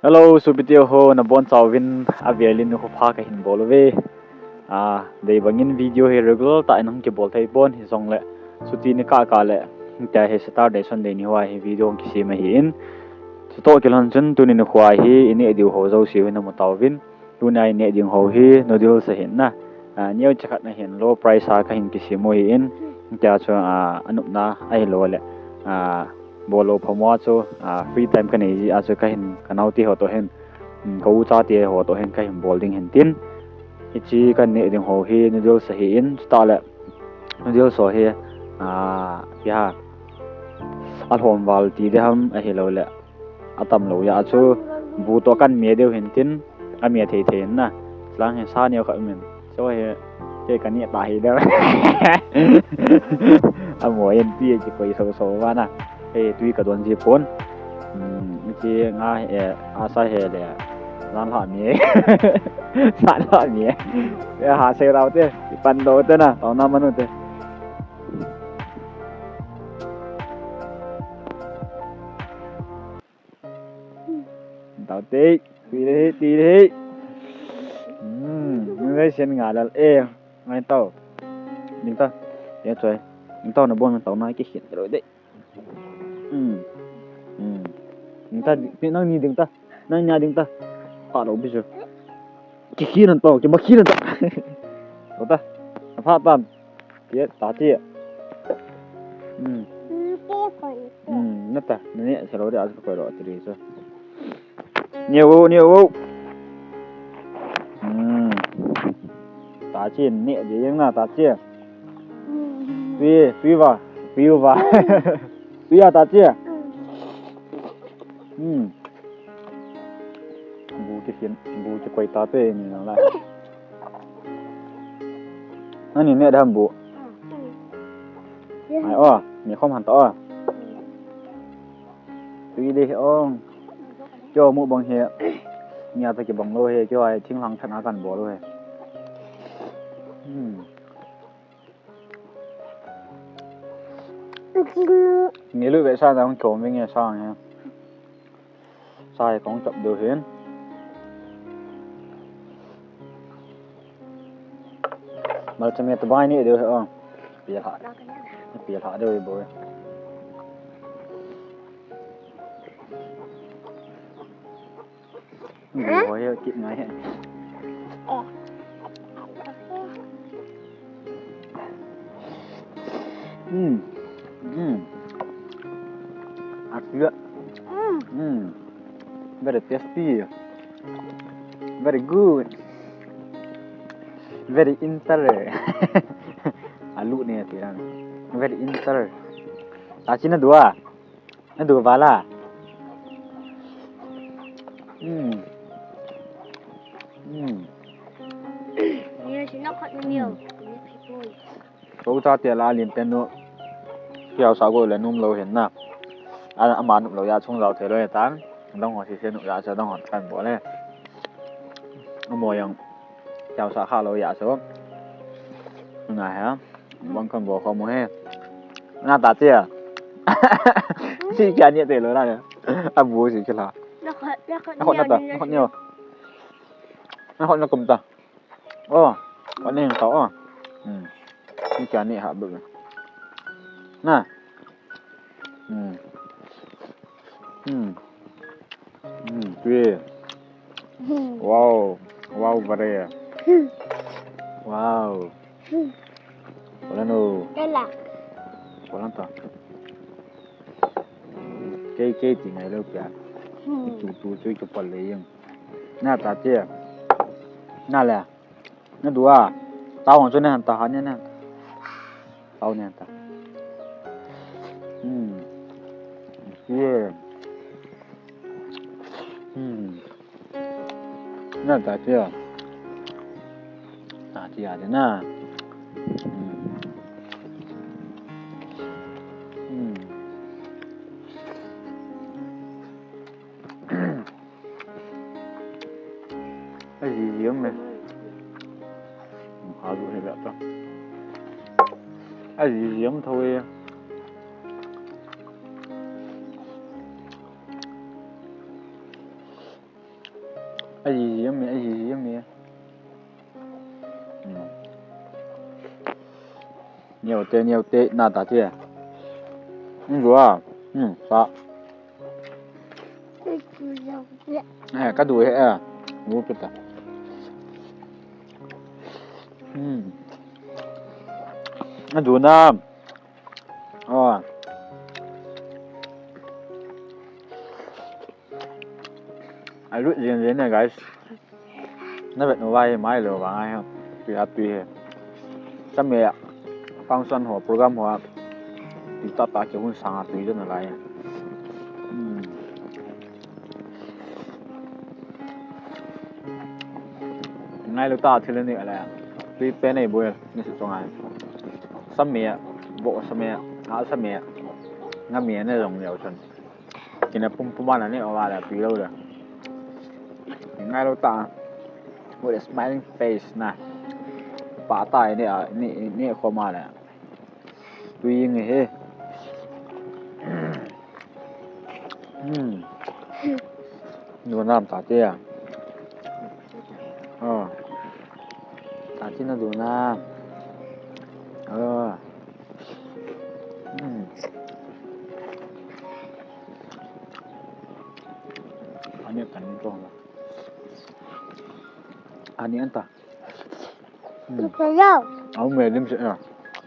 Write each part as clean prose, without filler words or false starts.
Hello, subitio ho na bon chawin avialin ho pha ka hin bolwe dei bangin video he regular ta nang ke bol thai bon hi song le suti ni ka le ta he Saturday Sunday ni wa hi video ki si ma hi in to ke lan chen tu ni khwa hi ini ediu ho zo si na mutawin tu nai ne ding ho hi nodul sa hin na niau chakat na hin low price ha ka hin ki si mo hi in ta cho anup na ai lo le bolo phomwa cho free time ka nei a cho ka hin kanauti ho to hen ko cha ti ho to hen ka hin bowling hen tin ichi kan ne ding ho hi nudul sa hi in sta le nudul so hi ya al hom wal ti de ham a hi lo le atam lo ya chu bu to kan me deu hen tin a me thei thei na lang he sa ne kha men so he ke kan ni ta hi da a mo en ti chi ko so so wa na tui ka don ji phone chi nga sa he le lan ha mi sa la mi ha se rau te pan do te na tao na manu te tao te ti đi người xem ngả là ngay tao đừng ta để chơi đừng tao nó buông tao nói cái chuyện rồi đấy ta nó đi đừng ta nó nhà đừng ta họ đâu bây giờ cái khí nó to cái khí nó to đâu ta phát tan cái tá chi nó ta nó nhẹ sẽ nói để ăn phải rồi thì sao nhiều tá chi nhẹ gì nhưng là tá chi tùy vào tùy à tá chi bu cho quay ta tới này nó lại anh nhìn nè đam bu ai mình không hẳn to tùy đi ông cho một bằng hệ nhà ta cái bằng lô hệ cho ai thiên lăng thân ăn bỏ lô hệ nghĩ lúc vậy sao ta không trộn với nghe sao nha sai cũng chậm điều hiến mà cho mẹ tụi bay này đều không biệt hạ đều bồi bồi kịp ngay hết good very tasty very good very inter alu nih tiran very inter Acina dua bala Kau ta tia la lim tenu kiao sa go le num lo hen na ama num lo ya chung lo the lo tan dong ho si se nu ya sa dong ho kan bo le mo yang kiao sa kha lo ya so na ha bang kan bo ko mo he na ta tia si kia ni te lo la a bu si kila nó nhiều nó cùng ta con này to si kia ni ha bu na tui wow bare wow Polano Polanta cái gì này đâu cả chủ chơi chụp phần lấy na ta chia na là na đùa tao còn cho nên ta hắn nha tao nè ta na ta chia thế na cái gì mà họ dụ hay vậy đó cái gì thôi gì mẹ gì mẹ nhiều tệ na ta chứ rồi sao cái đuôi à ngủ biết à cái đuôi na ai rút riêng này guys nó bị nó vai máy lừa bạn ai không tùy chắc mẹ function hoặc program hoặc thì ta chỉ muốn sang tùy cho nó lại ngay lúc ta thì lên này là tùy bên này bùi như sự trong này sắp mẹ bộ sắp mẹ sắp mẹ ngắm mẹ này rồng nhiều chân chỉ là pum ban này ở ngoài là tùy đâu rồi ngay lúc ta with a smiling face nè bả tay này nè khó mà nè tùy người he nhiều năm ta chưa ta chỉ là đủ na anh ấy cần con anh ấy ta ông mẹ đêm sẽ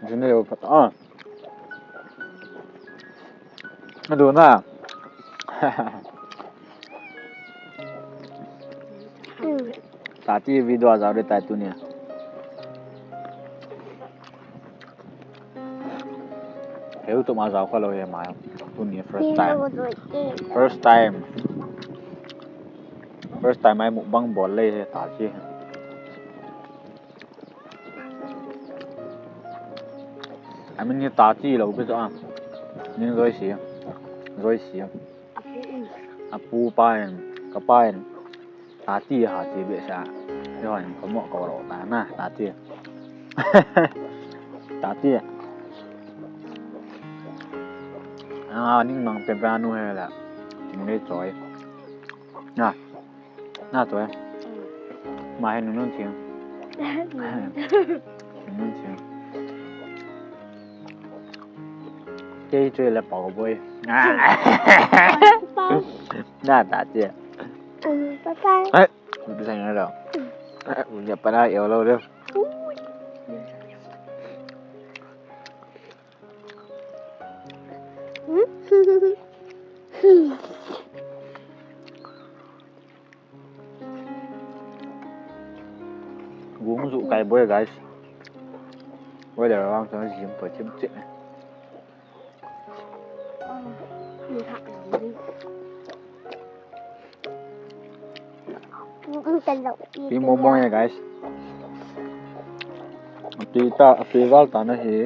thế này là phải nó đủ na ta chỉ video ra để tại tụi nè hiểu tụi mà giàu qua lâu mà tụi nè first time ai một băng bỏ lê ta chỉ anh mình như ta chỉ lâu bây giờ nhưng rồi xí apu paen kapaen ta chỉ hả chỉ biết sao rồi có một câu đó ta na ta chỉ ta chỉ nhưng màเป็นร้านนู้นแหละมึงได้จอยน่าตัวมาให้หนุ่มๆเชียงหนุ่มๆเชียงเจ๊ช่วยแล้วบอกบ่อยน่าตาเจ๊เฮ้ยมึงไปใส่ยังไงหรอมึงอย่าไปได้เอวเราเด้อuống rượu cay bơi guys bây giờ đang cho nó diếm phải chiếm chuyện này tí mông mông nha guys tí vào ta nó thì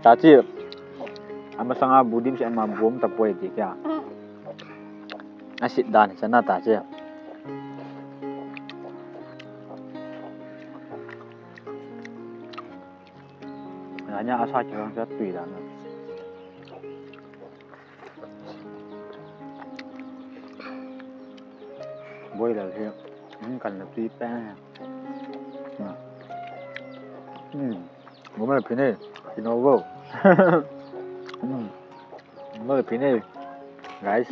ta chỉ ama sanga budim si ama buom ta poe ti kya asit dan sana ta che nya asa chang sa tui dan boy la he kan la tui pa ngom la phine pinovo mới pin này guys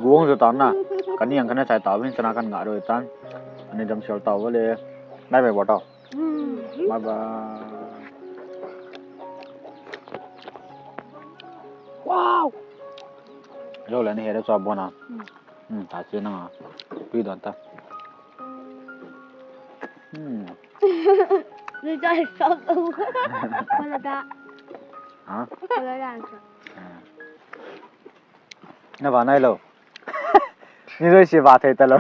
guông rồi tao na cái này cái này chạy tao bên sana kan ngã rồi tan anh ấy đâm sẹo tao với lại bye bye bỏ tao bye bye wow rồi lại này để cho bọn nào ta chưa nào tuy đòn ta Người ta sợ không? Con ta. Hả? Con ta sợ. Nó vào đây rồi. Như rồi chỉ vào thầy ta rồi.